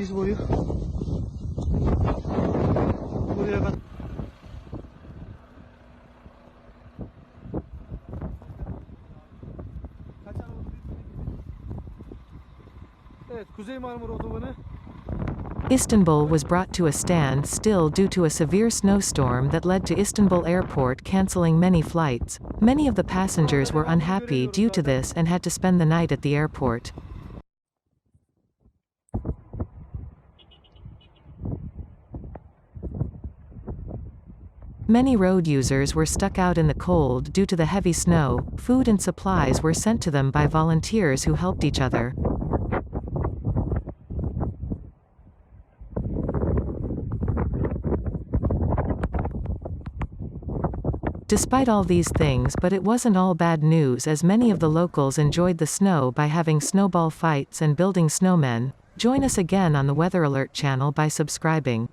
diz boyu. Buraya kadar. Evet, Kuzey Marmara Otobanı. Istanbul was brought to a standstill due to a severe snowstorm that led to Istanbul Airport cancelling many flights. Many of the passengers were unhappy due to this and had to spend the night at the airport. Many road users were stuck out in the cold due to the heavy snow. Food and supplies were sent to them by volunteers who helped each other. Despite all these things, but it wasn't all bad news, as many of the locals enjoyed the snow by having snowball fights and building snowmen. Join us again on the Weather Alert channel by subscribing.